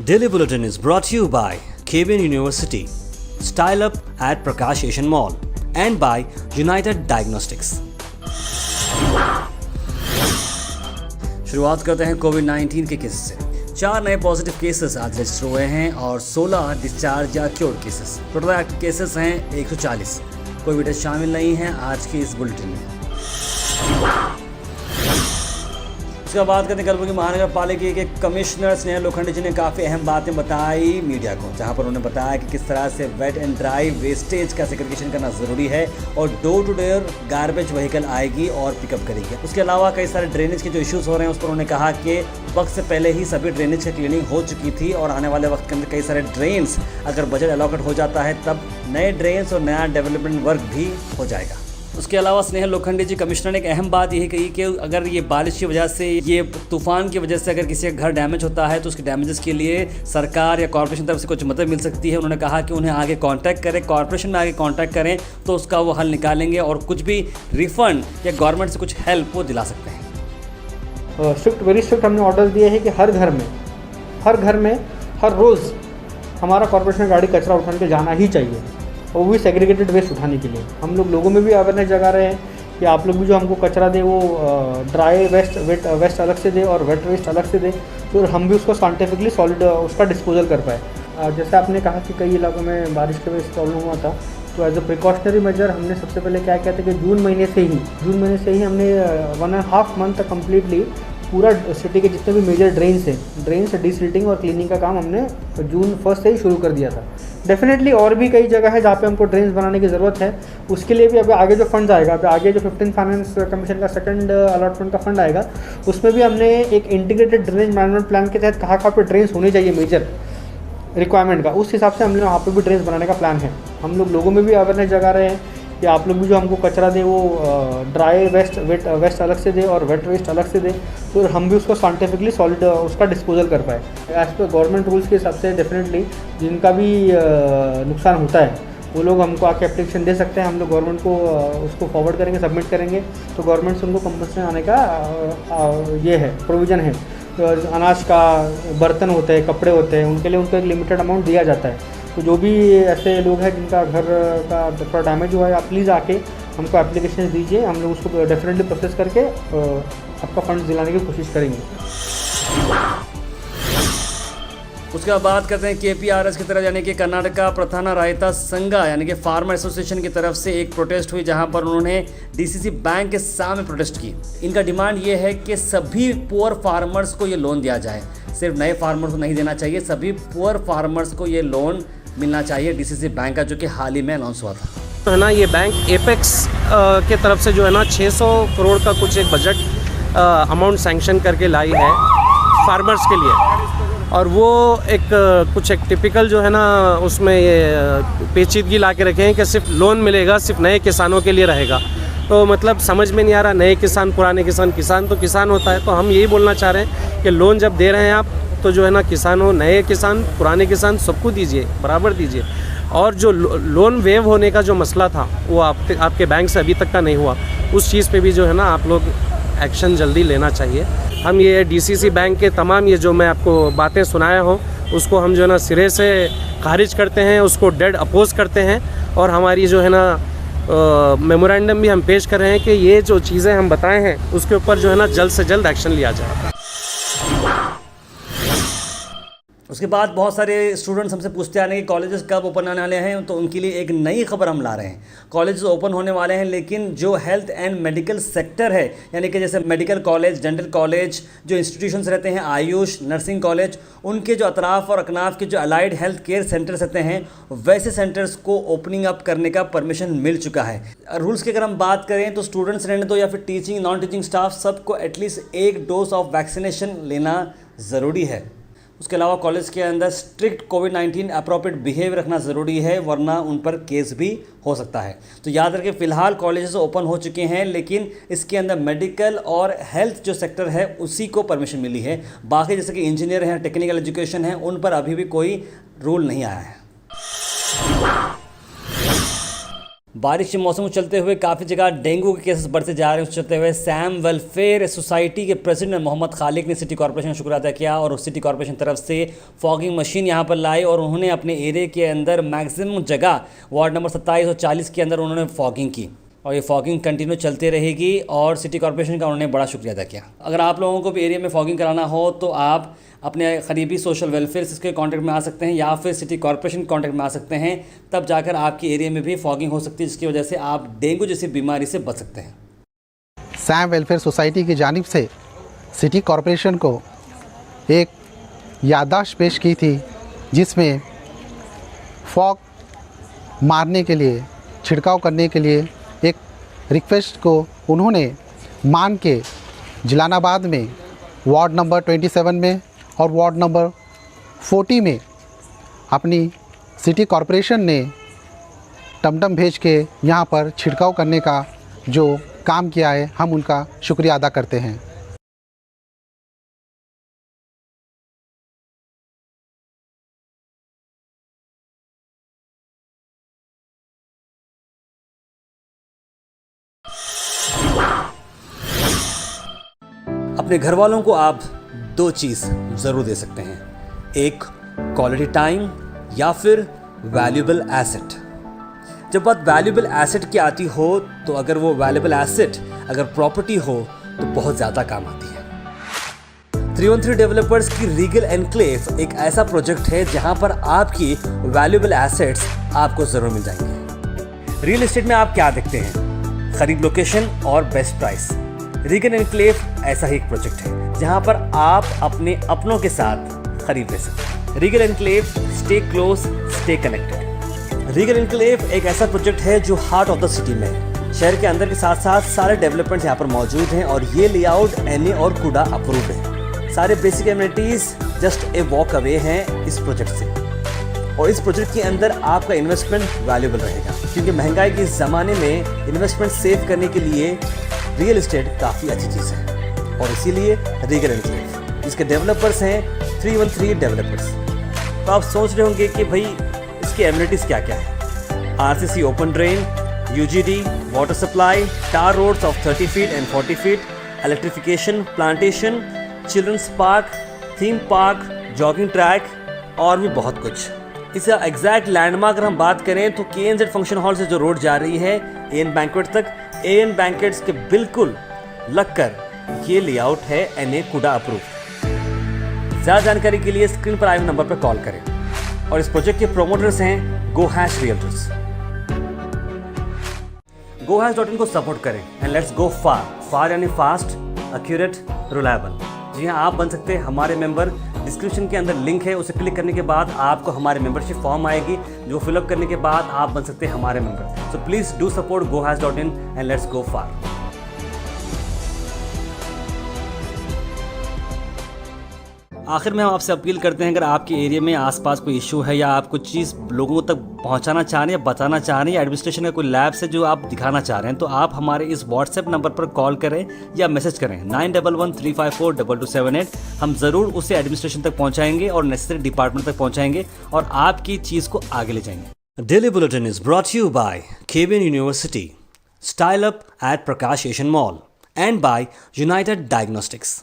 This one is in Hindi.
Daily Bulletin is brought to you by KBN University, Style Up at Prakash Asian Mall, and by United Diagnostics. शुरुआत करते हैं कोविड-19 के केसेस से। 4 नए पॉजिटिव केसेस आज रजिस्टर हुए हैं और 16 डिस्चार्ज या cured cases. Total active cases हैं 140। कोई भी टेस्ट शामिल नहीं है आज की इस बुलेटिन में। उसके बाद करते हैं कलबुर्गी महानगर पालिका के कमिश्नर स्नेहल लोखंडे जी ने काफ़ी अहम बातें बताई मीडिया को, जहां पर उन्होंने बताया कि किस तरह से वेट एंड ड्राई वेस्टेज का सेग्रीगेशन करना ज़रूरी है और door to door garbage vehicle आएगी और पिकअप करेगी। उसके अलावा कई सारे ड्रेनेज के जो इश्यूज़ हो रहे हैं उस पर उन्होंने कहा कि वक्त से पहले ही सभी ड्रेनेज की क्लीनिंग हो चुकी थी और आने वाले वक्त के अंदर कई सारे ड्रेन्स अगर बजट अलॉकेट हो जाता है तब नए ड्रेन्स और नया डेवलपमेंट वर्क भी हो जाएगा। उसके अलावा स्नेहल लोखंडे जी कमिश्नर ने एक अहम बात यही कही कि अगर ये बारिश की वजह से, ये तूफान की वजह से अगर किसी का घर डैमेज होता है तो उसके डैमेजेस के लिए सरकार या कॉर्पोरेशन तरफ से कुछ मदद मिल सकती है। उन्होंने कहा कि उन्हें आगे कांटेक्ट करें, कॉर्पोरेशन में आगे कांटेक्ट करें तो उसका वो हल निकालेंगे और कुछ भी रिफंड या गवर्नमेंट से कुछ हेल्प वो दिला सकते हैं। वेरी स्ट्रिक्ट हमने ऑर्डर दिए है कि हर घर में हर रोज़ हमारा कॉर्पोरेशन में गाड़ी कचरा उठाने के जाना ही चाहिए और वो भी सेग्रीगेटेड वेस्ट उठाने के लिए। हम लोग लोगों में भी अवेयरनेस जगा रहे हैं कि आप लोग भी जो हमको कचरा दे वो ड्राई वेस्ट वेस्ट अलग से दे और वेट वेस्ट अलग से दे, तो हम भी उसको साइंटिफिकली सॉलिड उसका डिस्पोजल कर पाए। जैसे आपने कहा कि कई इलाकों में बारिश की वजह से प्रॉब्लम हुआ था, तो एज अ प्रिकॉशनरी मेजर हमने सबसे पहले क्या किया था कि जून महीने से ही हमने 1.5 मंथ तक कम्प्लीटली पूरा सिटी के जितने भी मेजर ड्रेन्स डिसिल्टिंग और क्लीनिंग का काम हमने जून 1 से ही शुरू कर दिया था। डेफिनेटली और भी कई जगह है जहाँ पे हमको ड्रेन्स बनाने की ज़रूरत है। उसके लिए भी अभी आगे जो फंड्स आएगा, अभी आगे जो 15th फाइनेंस कमीशन का सेकंड अलॉटमेंट का फंड आएगा, उसमें भी हमने एक इंटीग्रेटेड ड्रेनेज मैनेजमेंट प्लान के तहत कहाँ पे ड्रेन्स होनी चाहिए मेजर रिक्वायरमेंट का, उस हिसाब से हमने वहाँ पर भी ड्रेन्स बनाने का प्लान है। हम लोग लोगों में भी अवेयरनेस जगा रहे हैं कि आप लोग भी जो हमको कचरा दे वो ड्राई वेस्ट अलग से दे और वेट वेस्ट अलग से दे, तो हम भी उसको साइंटिफिकली सॉलिड उसका डिस्पोजल कर पाए। एज पर गवर्नमेंट रूल्स के हिसाब से डेफिनेटली जिनका भी नुकसान होता है वो लोग हमको आके एप्लीकेशन दे सकते हैं। हम लोग गवर्नमेंट को उसको फॉरवर्ड करेंगे, सबमिट करेंगे, तो गवर्नमेंट से उनको कंपनसेशन आने का ये है, प्रोविज़न है। तो अनाज का बर्तन होते हैं, कपड़े होते हैं, उनके लिए उनको एक लिमिटेड अमाउंट दिया जाता है। तो जो भी ऐसे लोग हैं जिनका घर का थोड़ा डैमेज हुआ है, आप प्लीज़ आके हमको एप्लीकेशन दीजिए, हम लोग उसको डेफिनेटली प्रोसेस करके आपका फंड्स दिलाने की कोशिश करेंगे। उसके बाद बात करते हैं KPRS की तरफ, यानी कि कर्नाटका प्रधान रायता संघा यानी कि फार्मर एसोसिएशन की तरफ से एक प्रोटेस्ट हुई जहां पर उन्होंने DCC बैंक के सामने प्रोटेस्ट की। इनका डिमांड ये है कि सभी पुअर फार्मर्स को ये लोन दिया जाए, सिर्फ नए फार्मर्स को नहीं देना चाहिए, सभी पुअर फार्मर्स को ये लोन मिलना चाहिए DCC बैंक का, जो कि हाल ही में अनाउंस हुआ था। तो है ना, ये बैंक एपेक्स के तरफ से जो है ना 600 करोड़ का कुछ एक बजट अमाउंट सैंक्शन करके लाई है फार्मर्स के लिए, और वो कुछ एक टिपिकल जो है ना उसमें ये पेचीदगी ला के रखे हैं कि सिर्फ लोन मिलेगा, सिर्फ नए किसानों के लिए रहेगा। तो मतलब समझ में नहीं आ रहा, नए किसान पुराने किसान तो किसान होता है। तो हम यही बोलना चाह रहे हैं कि लोन जब दे रहे हैं आप तो जो है ना किसानों, नए किसान पुराने किसान सबको दीजिए, बराबर दीजिए। और जो लोन वेव होने का जो मसला था वो आपके बैंक से अभी तक का नहीं हुआ, उस चीज़ पे भी जो है ना आप लोग एक्शन जल्दी लेना चाहिए। हम ये DCC बैंक के तमाम ये जो मैं आपको बातें सुनाया हूँ उसको हम जो है ना सिरे से खारिज करते हैं, उसको डेड अपोज करते हैं, और हमारी जो है ना मेमोरेंडम भी हम पेश कर रहे हैं कि ये जो चीज़ें हम बताए हैं उसके ऊपर जो है ना जल्द से जल्द एक्शन लिया जाए। उसके बाद बहुत सारे स्टूडेंट्स हमसे पूछते आ रहे हैं कि कॉलेजेस कब ओपन आने वाले हैं, तो उनके लिए एक नई खबर हम ला रहे हैं। कॉलेजेस ओपन होने वाले हैं, लेकिन जो हेल्थ एंड मेडिकल सेक्टर है, यानी कि जैसे मेडिकल कॉलेज, डेंटल कॉलेज, जो इंस्टीट्यूशंस रहते हैं, आयुष, नर्सिंग कॉलेज, उनके जो अतराफ़ और अकनाफ के जो अलाइड हेल्थ केयर सेंटर्स रहते हैं, वैसे सेंटर्स को ओपनिंग अप करने का परमिशन मिल चुका है। रूल्स की अगर हम बात करें तो स्टूडेंट्स रहने दो या फिर टीचिंग नॉन टीचिंग स्टाफ, सबको एटलीस्ट 1 डोज ऑफ वैक्सीनेशन लेना ज़रूरी है। उसके अलावा कॉलेज के अंदर स्ट्रिक्ट कोविड-19 अप्रोप्रिएट बिहेवियर रखना ज़रूरी है, वरना उन पर केस भी हो सकता है। तो याद रखें, फ़िलहाल कॉलेजेस ओपन हो चुके हैं, लेकिन इसके अंदर मेडिकल और हेल्थ जो सेक्टर है उसी को परमिशन मिली है। बाकी जैसे कि इंजीनियर हैं, टेक्निकल एजुकेशन है, उन पर अभी भी कोई रूल नहीं आया है। बारिश के मौसम को चलते हुए काफ़ी जगह डेंगू के केसेस बढ़ते जा रहे हैं। उसके चलते हुए सैम वेलफेयर सोसाइटी के प्रेसिडेंट मोहम्मद खालिक ने सिटी कॉर्पोरेशन का शुक्र अदा किया और सिटी कॉर्पोरेशन तरफ से फॉगिंग मशीन यहां पर लाई और उन्होंने अपने एरिया के अंदर मैक्सिमम जगह वार्ड नंबर 27 और 40 के अंदर उन्होंने फॉगिंग की और ये फॉगिंग कंटिन्यू चलती रहेगी और सिटी कॉर्पोरेशन का उन्होंने बड़ा शुक्रिया अदा किया। अगर आप लोगों को भी एरिया में फॉगिंग कराना हो तो आप अपने करीबी सोशल वेलफेयर के कॉन्टैक्ट में आ सकते हैं या फिर सिटी कॉर्पोरेशन कॉन्टैक्ट में आ सकते हैं, तब जाकर आपके एरिया में भी फॉगिंग हो सकती है, जिसकी वजह से आप डेंगू जैसी बीमारी से बच सकते हैं। सैम वेलफेयर सोसाइटी की जानिब से सिटी कॉर्पोरेशन को एक याददाश्त पेश की थी जिसमें फॉग मारने के लिए, छिड़काव करने के लिए एक रिक्वेस्ट को उन्होंने मान के जलालाबाद में वार्ड नंबर 27 में और वार्ड नंबर 40 में अपनी सिटी कॉर्पोरेशन ने टमटम भेज के यहाँ पर छिड़काव करने का जो काम किया है, हम उनका शुक्रिया अदा करते हैं। अपने घर वालों को आप दो चीज़ ज़रूर दे सकते हैं, एक क्वालिटी टाइम या फिर वैल्यूएबल एसेट। जब बात वैल्यूएबल एसेट की आती हो तो अगर वो वैल्यूएबल एसेट अगर प्रॉपर्टी हो तो बहुत ज़्यादा काम आती है। 313 डेवलपर्स की रीगल एनक्लेव एक ऐसा प्रोजेक्ट है जहां पर आपकी वैल्यूएबल एसेट्स आपको ज़रूर मिल जाएंगे। रियल एस्टेट में आप क्या देखते हैं? खरीद लोकेशन और बेस्ट प्राइस। रीगल एनक्लेव ऐसा ही एक प्रोजेक्ट है जहां पर आप अपने अपनों के साथ खरीद ले सकते हैं। Regal enclave, stay close, stay connected. Regal enclave एक ऐसा प्रोजेक्ट है जो हार्ट ऑफ द सिटी में है। शहर के अंदर के साथ साथ सारे डेवलपमेंट्स यहाँ पर मौजूद हैं और ये लेआउट एनए और कुडा अप्रूव्ड है। सारे basic amenities just a walk away हैं इस प्रोजेक्ट से और इस प्रोजेक्ट के अंदर आपका इन्वेस्टमेंट वैल्यूएबल रहेगा, क्योंकि महंगाई के इस ज़माने में इन्वेस्टमेंट सेव करने के लिए रियल एस्टेट काफ़ी अच्छी चीज़ है और इसीलिए रीगल एनक्लेव, जिसके डेवलपर्स हैं 313 डेवलपर्स। तो आप सोच रहे होंगे कि भाई इसकी एमिनिटीज़ क्या क्या है। RCC open drain, UGD, water supply, tar roads of 30 feet and 40 feet, electrification, plantation, children's park, theme park, jogging track और भी बहुत कुछ। इसका एग्जैक्ट लैंडमार्क अगर हम बात करें तो KNZ फंक्शन हॉल से जो रोड जा रही है AN बैंक्वेट तक, AN बैंक्वेट्स के बिल्कुल लगकर ये लेआउट है NA कुडा अप्रूव। ज़्यादा जानकारी के लिए स्क्रीन पर आए नंबर पर कॉल करें और इस प्रोजेक्ट के प्रोमोटर्स हैं GoHash Realtors। GoHash.in को सपोर्ट करें एंड लेट्स गो फार यानी फास्ट, एक्यूरेट, रिलायबल। जी हाँ, आप बन सकते हैं हमारे मेंबर। डिस्क्रिप्शन के अंदर लिंक है, उसे क्लिक करने के बाद आपको हमारे मेंबरशिप फॉर्म आएगी, जो फिलअप करने के बाद आप बन सकते हैं हमारे member. So please do support GoHash.in and let's go far. आखिर में हम आपसे अपील करते हैं, अगर आपके एरिया में आसपास कोई इशू है या आप कुछ चीज़ लोगों तक पहुंचाना चाह रहे हैं या बताना चाह रहे हैं या एडमिनिस्ट्रेशन का कोई लैब से जो आप दिखाना चाह रहे हैं, तो आप हमारे इस व्हाट्सएप नंबर पर कॉल करें या मैसेज करें 9113542278। हम ज़रूर उसे एडमिनिस्ट्रेशन तक पहुँचाएंगे और नेसेसरी डिपार्टमेंट तक पहुँचाएंगे और आपकी चीज़ को आगे ले जाएंगे। Daily bulletin is brought you by KVN university, style up at Prakash Asian mall and by united diagnostics.